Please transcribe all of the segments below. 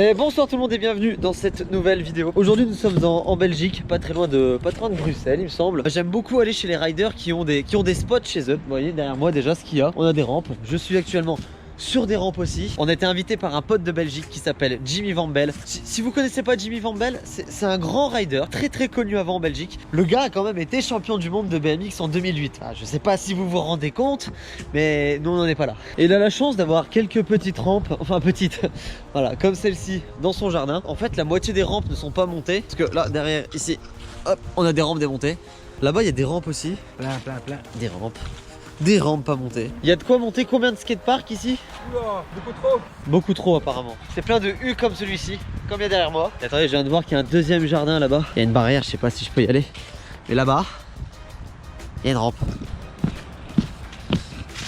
Et bonsoir tout le monde et bienvenue dans cette nouvelle vidéo. Aujourd'hui nous sommes en Belgique, pas très loin de Bruxelles il me semble. J'aime beaucoup aller chez les riders qui ont des spots chez eux. Vous voyez derrière moi déjà ce qu'il y a. On a des rampes. Je suis actuellement sur des rampes aussi. On a été invité par un pote de Belgique qui s'appelle Jimmy Van Belle. Si vous connaissez pas Jimmy Van Belle, c'est un grand rider très connu avant en Belgique. Le gars a quand même été champion du monde de BMX en 2008. Je sais pas si vous vous rendez compte, mais nous on n'en est pas là. Et il a la chance d'avoir quelques petites rampes, enfin petites, voilà, comme celle-ci dans son jardin. En fait la moitié des rampes ne sont pas montées, parce que là derrière ici, hop, on a des rampes démontées. Là-bas il y a des rampes aussi. Plein. Des rampes pas montées. Il y a de quoi monter combien de skateparks ici? Oula, beaucoup trop. Beaucoup trop apparemment. C'est plein de U comme celui-ci, comme il y a derrière moi. Et attendez, je viens de voir qu'il y a un deuxième jardin là-bas. Il y a une barrière, je sais pas si je peux y aller. Mais là-bas, il y a une rampe.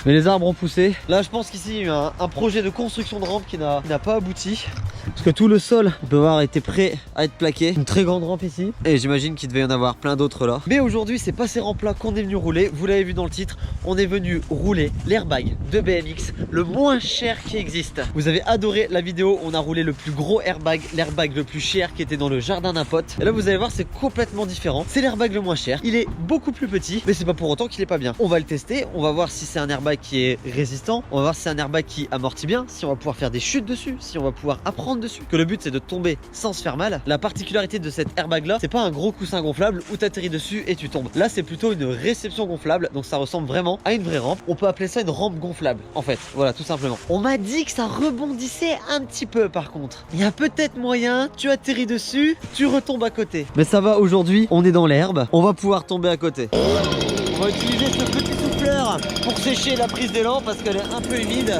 Mais les arbres ont poussé. Là je pense qu'ici il y a eu un projet de construction de rampe qui n'a pas abouti. Parce que tout le sol peut avoir été prêt à être plaqué. Une très grande rampe ici. Et j'imagine qu'il devait y en avoir plein d'autres là. Mais aujourd'hui c'est pas ces rampes là qu'on est venu rouler. Vous l'avez vu dans le titre, on est venu rouler l'airbag de BMX, le moins cher qui existe. Vous avez adoré la vidéo, on a roulé le plus gros airbag, l'airbag le plus cher qui était dans le jardin d'un pote. Et là vous allez voir c'est complètement différent. C'est l'airbag le moins cher. Il est beaucoup plus petit, mais c'est pas pour autant qu'il est pas bien. On va le tester, on va voir si c'est un airbag qui est résistant, on va voir si c'est un airbag qui amortit bien, si on va pouvoir faire des chutes dessus, si on va pouvoir apprendre dessus, que le but c'est de tomber sans se faire mal. La particularité de cet airbag là, c'est pas un gros coussin gonflable où t'atterris dessus et tu tombes. Là c'est plutôt une réception gonflable, donc ça ressemble vraiment à une vraie rampe. On peut appeler ça une rampe gonflable en fait, voilà tout simplement. On m'a dit que ça rebondissait un petit peu par contre. Il y a peut-être moyen, tu atterris dessus, tu retombes à côté. Mais ça va, aujourd'hui on est dans l'herbe, on va pouvoir tomber à côté. On va utiliser ce petit souffleur pour sécher la prise d'élan parce qu'elle est un peu humide.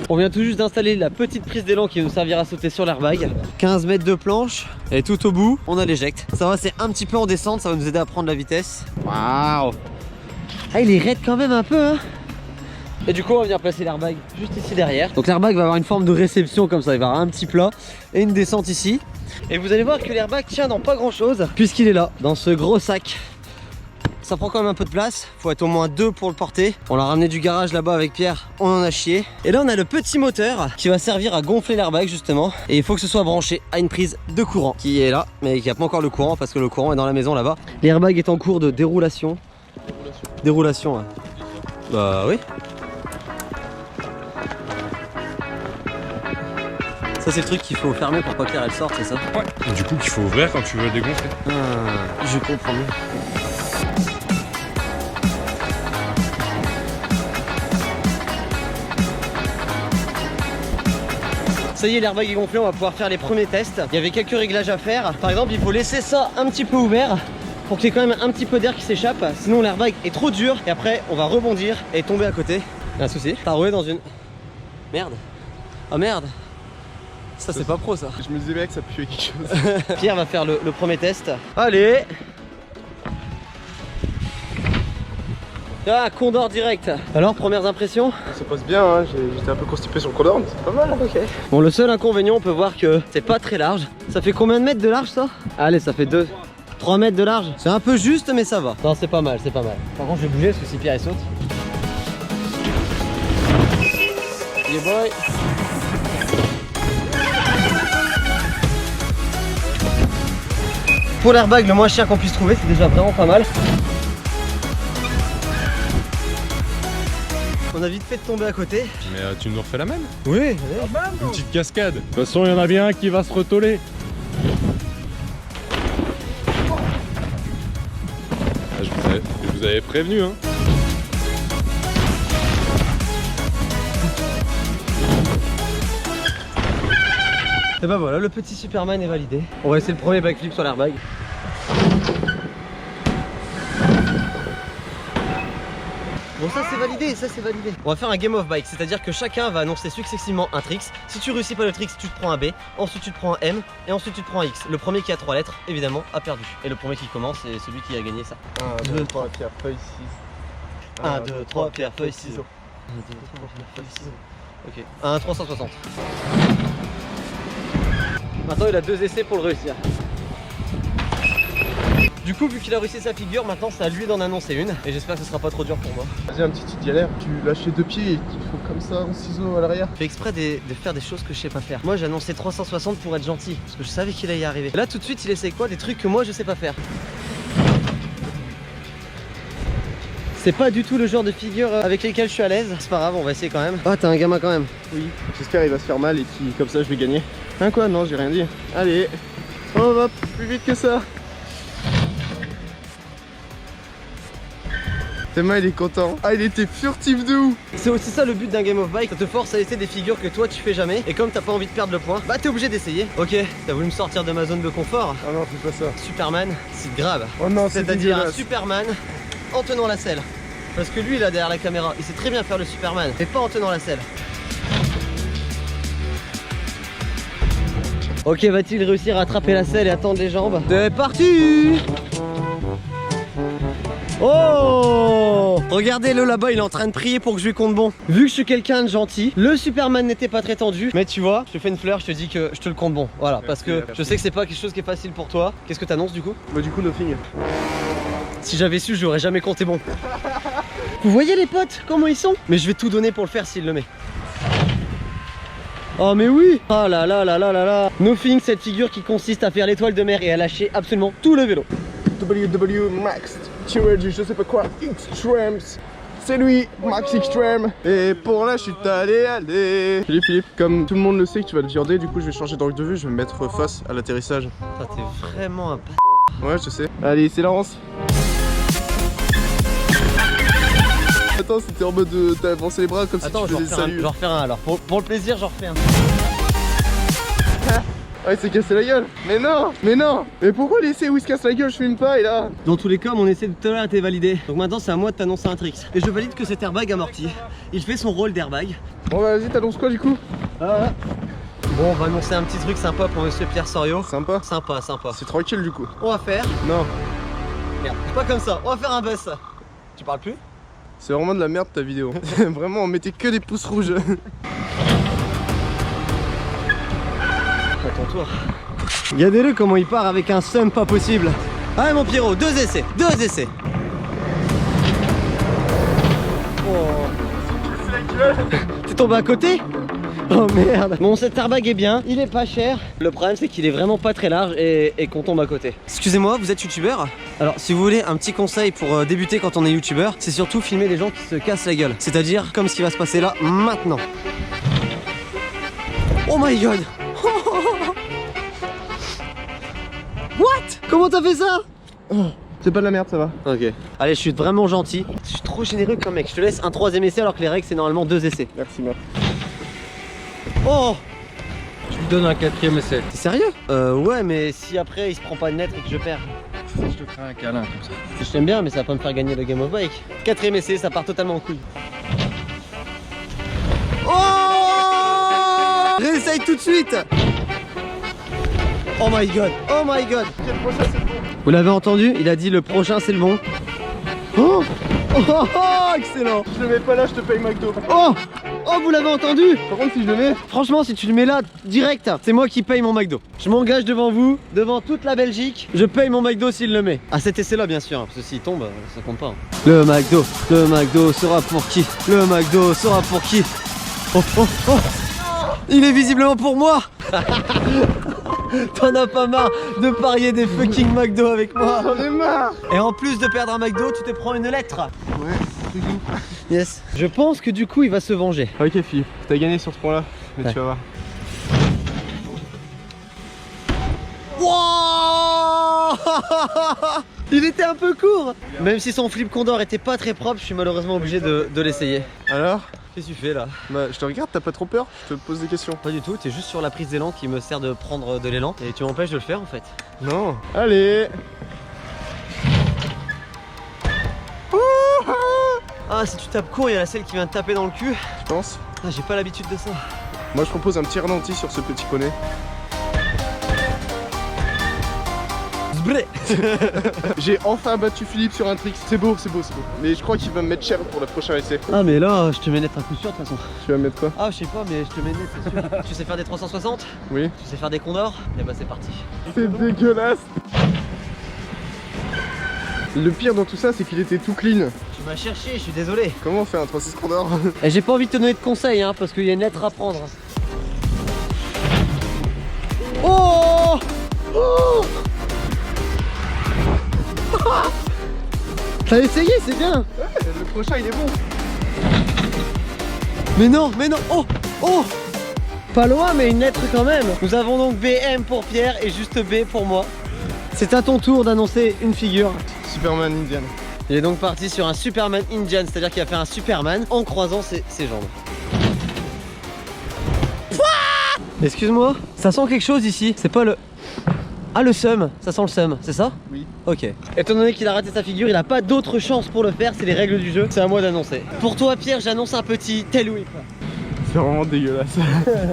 On vient tout juste d'installer la petite prise d'élan qui va nous servir à sauter sur l'airbag. 15 mètres de planche et tout au bout on a l'éjecte. Ça va, c'est un petit peu en descente, ça va nous aider à prendre la vitesse. Waouh! Ah, il est raide quand même un peu hein. Et du coup on va venir placer l'airbag juste ici derrière. Donc l'airbag va avoir une forme de réception comme ça, il va avoir un petit plat et une descente ici. Et vous allez voir que l'airbag tient dans pas grand chose puisqu'il est là, dans ce gros sac. Ça prend quand même un peu de place, faut être au moins 2 pour le porter. On l'a ramené du garage là-bas avec Pierre, on en a chié. Et là on a le petit moteur qui va servir à gonfler l'airbag justement. Et il faut que ce soit branché à une prise de courant qui est là, mais qui n'a pas encore le courant parce que le courant est dans la maison là-bas. L'airbag est en cours de déroulation. Déroulation, ouais. Bah oui. Ça c'est le truc qu'il faut fermer pour pas qu'elle elle sorte, c'est ça? Ouais. Et du coup qu'il faut ouvrir quand tu veux dégonfler. Ah, je comprends mieux. Ça y est, l'airbag est gonflé, on va pouvoir faire les premiers tests. Il y avait quelques réglages à faire. Par exemple, il faut laisser ça un petit peu ouvert pour qu'il y ait quand même un petit peu d'air qui s'échappe. Sinon l'airbag est trop dur et après on va rebondir et tomber à côté. Il y a un souci. T'as roulé dans une... Merde. Ah merde. Ça c'est pas pro ça. Je me disais bien que ça puait quelque chose. Pierre va faire le premier test. Allez. Ah, Condor direct. Alors, premières impressions? Ça passe bien, hein. J'étais un peu constipé sur le Condor, mais c'est pas mal. Ok. Bon, le seul inconvénient, on peut voir que c'est pas très large. Ça fait combien de mètres de large ça? Allez, ça fait 3 mètres de large. C'est un peu juste, mais ça va. Non, c'est pas mal, c'est pas mal. Par contre, je vais bouger parce que si Pierre il saute. Yeah boy. Pour l'airbag le moins cher qu'on puisse trouver, c'est déjà vraiment pas mal. On a vite fait de tomber à côté. Mais tu nous refais la même? Oui. Une petite cascade. De toute façon, il y en a bien un qui va se retoller. Ah, je vous avais prévenu, hein. Et bah voilà, le petit Superman est validé. On va essayer le premier backflip sur l'airbag. Bon, ça c'est validé, ça c'est validé. On va faire un game of bike, c'est-à-dire que chacun va annoncer successivement un tricks. Si tu réussis pas le tricks, tu te prends un B, ensuite tu te prends un M et ensuite tu te prends un X. Le premier qui a 3 lettres, évidemment, a perdu. Et le premier qui commence, c'est celui qui a gagné ça. 1, 2, 3, pierre, feuille, 6. 1, 2, 3, pierre, feuille, ciseaux. 1, 2, 3, pierre, feuille, ciseaux. Ok. 1, 360. Maintenant il a 2 essais pour le réussir. Du coup, vu qu'il a réussi sa figure, maintenant c'est à lui d'en annoncer une. Et j'espère que ce sera pas trop dur pour moi. Vas-y, un petit galère. Tu lâches les deux pieds et tu fais comme ça en ciseaux à l'arrière. Je fais exprès de faire des choses que je sais pas faire. Moi j'ai annoncé 360 pour être gentil, parce que je savais qu'il allait y arriver. Là tout de suite il essaie quoi? Des trucs que moi je sais pas faire. C'est pas du tout le genre de figure avec lesquelles je suis à l'aise. C'est pas grave, on va essayer quand même. Ah, t'es un gamin quand même. Oui. J'espère qu'il va se faire mal et comme ça je vais gagner. Hein quoi? Non, j'ai rien dit. Allez. On va plus vite que ça. Théma il est content. Ah il était furtif de ouf. C'est aussi ça le but d'un game of bike, ça te force à essayer des figures que toi tu fais jamais. Et comme t'as pas envie de perdre le point, bah t'es obligé d'essayer. Ok, t'as voulu me sortir de ma zone de confort. Ah non, fais pas ça. Superman, c'est grave. Oh non, c'est C'est-à-dire un dégueulasse. Superman en tenant la selle. Parce que lui là derrière la caméra, il sait très bien faire le Superman, mais pas en tenant la selle. Ok, va-t-il réussir à attraper la selle et à tendre les jambes? C'est parti! Oh! Regardez-le là-bas, il est en train de prier pour que je lui compte bon. Vu que je suis quelqu'un de gentil, le Superman n'était pas très tendu. Mais tu vois, je te fais une fleur, je te dis que je te le compte bon. Voilà, parce que je sais que c'est pas quelque chose qui est facile pour toi. Qu'est-ce que t'annonces du coup? Bah du coup nothing. Si j'avais su, j'aurais jamais compté bon. Vous voyez les potes, comment ils sont? Mais je vais tout donner pour le faire s'il le met. Oh mais oui! Oh là là là là là là! Nothing, cette figure qui consiste à faire l'étoile de mer et à lâcher absolument tout le vélo. WW Max T-Reg, je sais pas quoi, Extremes. C'est lui, Max Extreme. Et pour la chute, allez. Philippe, comme tout le monde le sait que tu vas le viander, du coup je vais changer d'angle de vue, je vais me mettre face à l'atterrissage. Ah, t'es vraiment un p***. Ouais, je sais. Allez, c'est lance. Attends, c'était en mode t'as avancé les bras comme si Attends, tu faisais salut. je vais refaire un alors. Pour le plaisir, j'en refais un. Ah, il s'est cassé la gueule. Mais non. Mais pourquoi laisser où il se casse la gueule? Je filme pas et là. Dans tous les cas, mon essai de tout à l'heure a été validé. Donc maintenant, c'est à moi de t'annoncer un trick. Et je valide que cet airbag amorti, il fait son rôle d'airbag. Bon, bah vas-y, t'annonces quoi du coup? Bon, on va annoncer un petit truc sympa pour monsieur Pierre Sorio. Sympa. Sympa. C'est tranquille du coup. On va faire. Non. Merde, pas comme ça. On va faire un buzz. Tu parles plus? C'est vraiment de la merde ta vidéo. Vraiment, on mettait que des pouces rouges. À ton tour. Regardez-le comment il part avec un seum pas possible. Allez mon Pierrot, deux essais. Oh. T'es tombé à côté? Oh merde. Bon, cet airbag est bien, il est pas cher. Le problème c'est qu'il est vraiment pas très large et qu'on tombe à côté. Excusez-moi, vous êtes youtubeur? Alors si vous voulez un petit conseil pour débuter quand on est youtubeur, c'est surtout filmer des gens qui se cassent la gueule. C'est-à-dire comme ce qui va se passer là maintenant. Oh my god. What? Comment t'as fait ça? C'est pas de la merde, ça va. Ok. Allez, je suis vraiment gentil. Je suis trop généreux comme mec. Je te laisse un troisième essai alors que les règles c'est normalement 2 essais. Merci. Oh! Je lui donne un 4e essai. T'es sérieux? Ouais, mais si après il se prend pas de net et que je perds. Je te ferai un câlin comme ça. Je t'aime bien, mais ça va pas me faire gagner le Game of Bike. 4ème essai, ça part totalement en couille. Oh! Réessaye tout de suite! Oh my god! Oh my god! Vous l'avez entendu? Il a dit le prochain c'est le bon. Oh! Oh, excellent! Je le mets pas là, je te paye McDo. Oh! Oh, vous l'avez entendu? Par contre, si je le mets. Franchement, si tu le mets là, direct, c'est moi qui paye mon McDo. Je m'engage devant vous, devant toute la Belgique. Je paye mon McDo s'il le met. À cet essai-là, bien sûr, hein, parce que s'il tombe, ça compte pas. Hein. Le McDo sera pour qui? Le McDo sera pour qui? Oh, oh, oh! Il est visiblement pour moi! T'en as pas marre de parier des fucking McDo avec moi? J'en ai marre! Et en plus de perdre un McDo, tu te prends une lettre. Ouais, c'est tout. Yes. Je pense que du coup, il va se venger. Ok, Philippe, t'as gagné sur ce point-là, mais Ouais. tu vas voir. Wow. Il était un peu court. Même si son flip condor était pas très propre, je suis malheureusement obligé de l'essayer. Alors? Qu'est-ce que tu fais là? Bah, je te regarde, t'as pas trop peur? Je te pose des questions. Pas du tout, t'es juste sur la prise d'élan qui me sert de prendre de l'élan et tu m'empêches de le faire en fait. Non. Allez! Ah, si tu tapes court, il y a la selle qui vient te taper dans le cul. Tu penses? Ah, j'ai pas l'habitude de ça. Moi, je propose un petit ralenti sur ce petit poney. Zbré. J'ai enfin battu Philippe sur un trick. C'est beau. Mais je crois qu'il va me mettre cher pour le prochain essai. Ah, mais là, je te mets net un coup sûr de toute façon. Tu vas me mettre quoi? Ah, je sais pas, mais je te mets net, c'est sûr. Tu sais faire des 360? Oui. Tu sais faire des condors? Et bah, c'est parti. C'est dégueulasse. Le pire dans tout ça, c'est qu'il était tout clean. Tu m'as cherché, je suis désolé. Comment on fait un 3-6 condor? Et j'ai pas envie de te donner de conseils, hein, parce qu'il y a une lettre à prendre. Oh, oh. T'as essayé, c'est bien. Le prochain, il est bon. Mais non, oh, oh. Pas loin, mais une lettre quand même. Nous avons donc BM pour Pierre et juste B pour moi. C'est à ton tour d'annoncer une figure. Superman Indian. Il est donc parti sur un Superman Indian, c'est-à-dire qu'il va faire un Superman en croisant ses jambes. Excuse-moi, ça sent quelque chose ici. C'est pas le... Ah, le seum, ça sent le seum, c'est ça? Oui. Ok. Étant donné qu'il a raté sa figure, il n'a pas d'autre chance pour le faire, c'est les règles du jeu. C'est à moi d'annoncer. Pour toi Pierre, j'annonce un petit tail whip. C'est vraiment dégueulasse.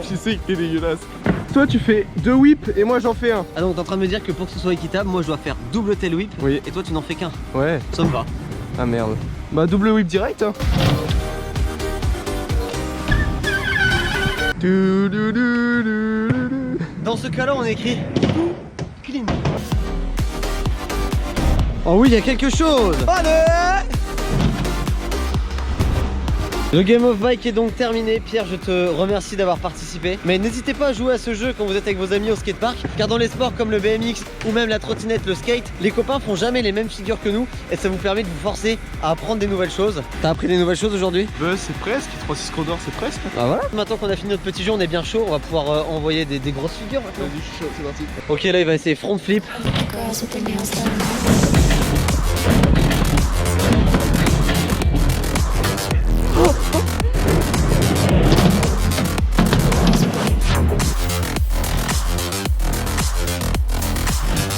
Je sais que t'es dégueulasse. Toi tu fais 2 whips et moi j'en fais un. Ah donc t'es en train de me dire que pour que ce soit équitable, moi je dois faire double tail whip. Oui. Et toi tu n'en fais qu'un. Ouais. Ça me va. Ah merde. Bah double whip direct hein. Dans ce cas-là, on écrit clean. Oh oui, il y a quelque chose. Allez! Le Game of Bike est donc terminé. Pierre, je te remercie d'avoir participé. Mais n'hésitez pas à jouer à ce jeu quand vous êtes avec vos amis au skatepark, car dans les sports comme le BMX ou même la trottinette, le skate, les copains font jamais les mêmes figures que nous et ça vous permet de vous forcer à apprendre des nouvelles choses. T'as appris des nouvelles choses aujourd'hui? Bah c'est presque, 3-6 condor c'est presque. Bah voilà. Maintenant qu'on a fini notre petit jeu, on est bien chaud. On va pouvoir envoyer des grosses figures maintenant. Vas-y, je suis chaud, c'est parti. Ok, là il va essayer front flip. Girls with their nails done.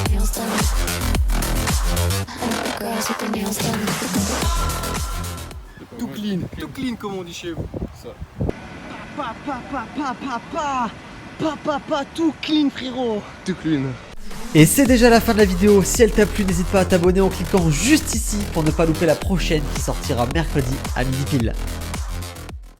Nails done. Girls with their nails done. Tout clean comme on dit chez vous. Ça. Pas, tout clean frérot. Tout clean. Et c'est déjà la fin de la vidéo. Si elle t'a plu, n'hésite pas à t'abonner en cliquant juste ici pour ne pas louper la prochaine qui sortira mercredi à midi pile.